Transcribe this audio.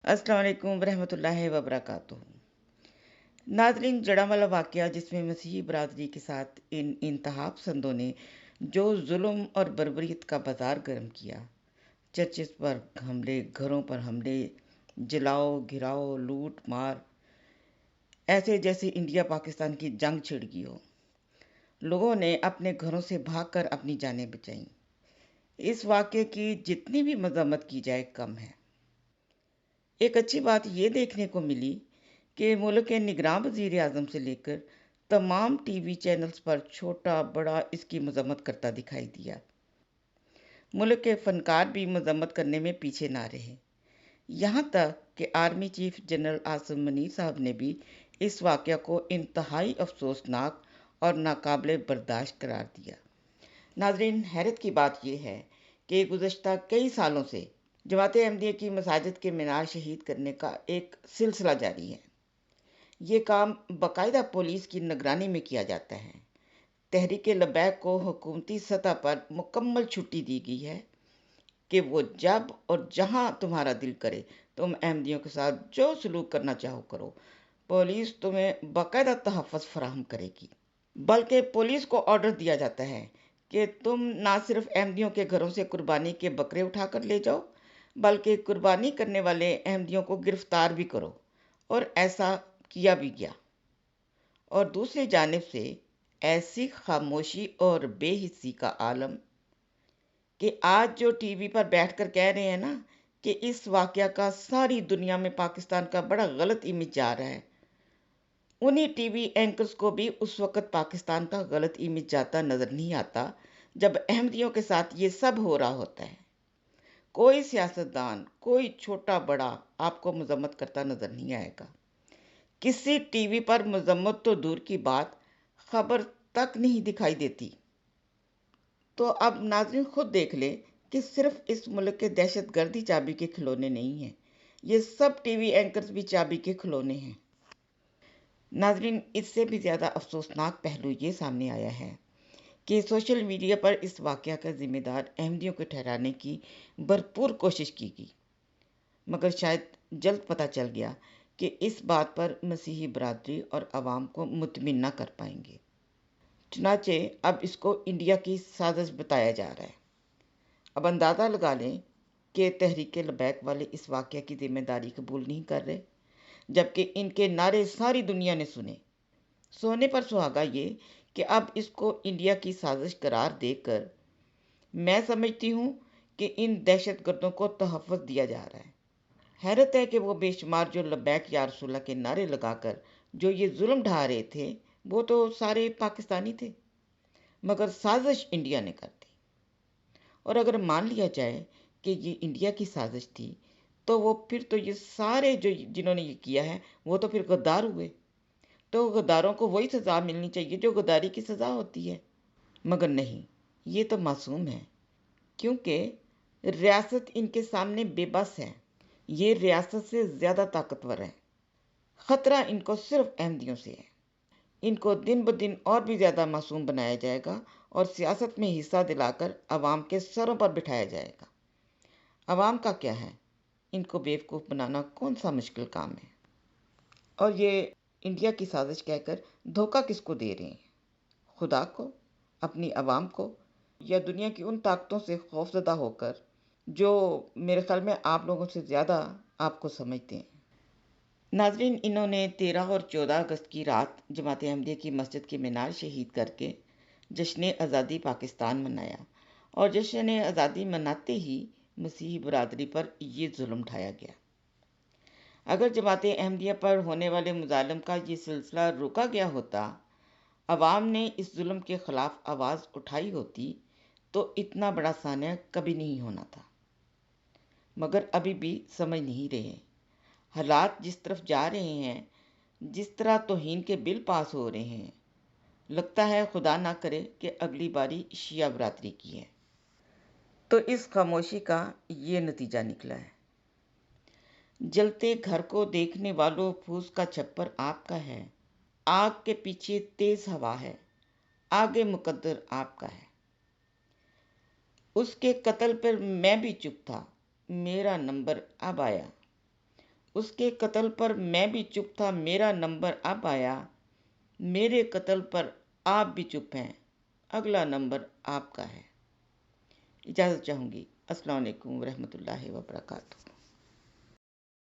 अस्सलाम वालेकुम रहमतुल्लाहि वबरकातुहू। नाजरीन, जड़ावाला वाक़या जिसमें मसीही बरादरी के साथ इन इंतहा पसंदों ने जो जुल्म और बर्बरियत का बाजार गर्म किया, चर्चेस पर हमले, घरों पर हमले, जलाओ घिराओ, लूट मार, ऐसे जैसे इंडिया पाकिस्तान की जंग छिड़ गई हो। लोगों ने अपने घरों से भागकर अपनी जानें बचाईं। इस वाक़ये की जितनी भी मज़म्मत की जाए कम है। एक अच्छी बात ये देखने को मिली कि मुल्क के निगरान वज़ीर आज़म से लेकर तमाम टीवी चैनल्स पर छोटा बड़ा इसकी मजम्मत करता दिखाई दिया। मुल्क के फनकार भी मजम्मत करने में पीछे ना रहे। यहाँ तक कि army chief general Asim Munir साहब ने भी इस वाक़या को इंतहाई अफसोसनाक और नाकाबिले बर्दाश्त करार दिया। नाज़रीन, हैरत की बात यह है कि गुज़श्ता कई सालों से जमात अहमदिया की मसाजिद के मीनार शहीद करने का एक सिलसिला जारी है। ये काम बाकायदा पुलिस की निगरानी में किया जाता है। तहरीक लबैक को हुकूमती सतह पर मुकम्मल छुट्टी दी गई है कि वो जब और जहां तुम्हारा दिल करे तुम अहमदियों के साथ जो सलूक करना चाहो करो। पुलिस तुम्हें बाकायदा तहफ़्फ़ुज़ फराहम करेगी। बल्कि पुलिस को ऑर्डर दिया जाता है कि तुम ना सिर्फ अहमदियों के घरों से कुर्बानी के बकरे उठाकर ले जाओ, बल्कि कुर्बानी करने वाले अहमदियों को गिरफ्तार भी करो। और ऐसा किया भी गया। और दूसरी जानिब से ऐसी खामोशी और बेहिस्सी का आलम कि आज जो टीवी पर बैठकर कह रहे हैं ना कि इस वाक़या का सारी दुनिया में पाकिस्तान का बड़ा गलत इमेज जा रहा है, उन्हीं टीवी एंकर्स को भी उस वक़्त पाकिस्तान का गलत इमेज जाता नज़र नहीं आता जब अहमदियों के साथ ये सब हो रहा होता है। कोई सियासतदान, कोई छोटा बड़ा आपको मजम्मत करता नज़र नहीं आएगा। किसी टीवी पर मजम्मत तो दूर की बात, खबर तक नहीं दिखाई देती। तो अब नाज़रीन खुद देख लें कि सिर्फ इस मुल्क के दहशतगर्दी चाबी के खिलौने नहीं हैं, ये सब टीवी एंकर्स भी चाबी के खिलौने हैं। नाज़रीन, इससे भी ज़्यादा अफसोसनाक पहलू ये सामने आया है कि सोशल मीडिया पर इस वाक़या का ज़िम्मेदार अहमदियों को ठहराने की भरपूर कोशिश की गई, मगर शायद जल्द पता चल गया कि इस बात पर मसीही बरादरी और आवाम को मुतमिन न कर पाएंगे। चुनाचे अब इसको इंडिया की साजिश बताया जा रहा है। अब अंदाज़ा लगा लें कि तहरीक लबैक वाले इस वाक़या की जिम्मेदारी कबूल नहीं कर रहे, जबकि इनके नारे सारी दुनिया ने सुने। सोने पर सुहागा ये कि अब इसको इंडिया की साजिश करार देकर मैं समझती हूँ कि इन दहशतगर्दों को तहफ़्फ़ुज़ दिया जा रहा है। हैरत है कि वो बेशुमार जो लब्बैक या रसूलल्लाह के नारे लगाकर जो ये जुल्म ढा रहे थे, वो तो सारे पाकिस्तानी थे, मगर साजिश इंडिया ने कर दी। और अगर मान लिया जाए कि ये इंडिया की साजिश थी, तो वो फिर तो ये सारे जो जिन्होंने ये किया है वो तो फिर गद्दार हुए। तो गद्दारों को वही सज़ा मिलनी चाहिए जो गद्दारी की सज़ा होती है। मगर नहीं, ये तो मासूम है, क्योंकि रियासत इनके सामने बेबस है। ये रियासत से ज़्यादा ताकतवर है। ख़तरा इनको सिर्फ अहमदियों से है। इनको दिन ब दिन और भी ज़्यादा मासूम बनाया जाएगा और सियासत में हिस्सा दिलाकर अवाम के सरों पर बिठाया जाएगा। अवाम का क्या है, इनको बेवकूफ़ बनाना कौन सा मुश्किल काम है। और ये इंडिया की साजिश कहकर धोखा किसको दे रहे हैं? खुदा को, अपनी अवाम को, या दुनिया की उन ताकतों से खौफज़दा होकर जो मेरे ख्याल में आप लोगों से ज़्यादा आपको समझते हैं। नाज़रीन, इन्होंने 13 और 14 अगस्त की रात जमात अहमदिया की मस्जिद के मीनार शहीद करके जश्न आज़ादी पाकिस्तान मनाया, और जश्न आज़ादी मनाते ही मसीही बरादरी पर ये जुल्म ढाया गया। अगर जमात अहमदिया पर होने वाले मुज़ालिम का ये सिलसिला रोका गया होता, अवाम ने इस जुल्म के ख़िलाफ़ आवाज़ उठाई होती, तो इतना बड़ा सान्या कभी नहीं होना था। मगर अभी भी समझ नहीं रहे। हालात जिस तरफ जा रहे हैं, जिस तरह तौहीन के बिल पास हो रहे हैं, लगता है खुदा ना करे कि अगली बारी शिया बरादरी की है। तो इस खामोशी का ये नतीजा निकला है। जलते घर को देखने वालों, फूस का छप्पर आपका है, आग के पीछे तेज हवा है, आगे मुकद्दर आपका है। उसके कत्ल पर मैं भी चुप था, मेरा नंबर अब आया। اس کے قتل پر میں بھی چپ تھا، میرا نمبر اب آیا، میرے قتل پر آپ بھی چپ ہیں، اگلا نمبر آپ کا ہے۔ اجازت چاہوں گی۔ السلام علیکم ورحمۃ اللہ وبرکاتہ۔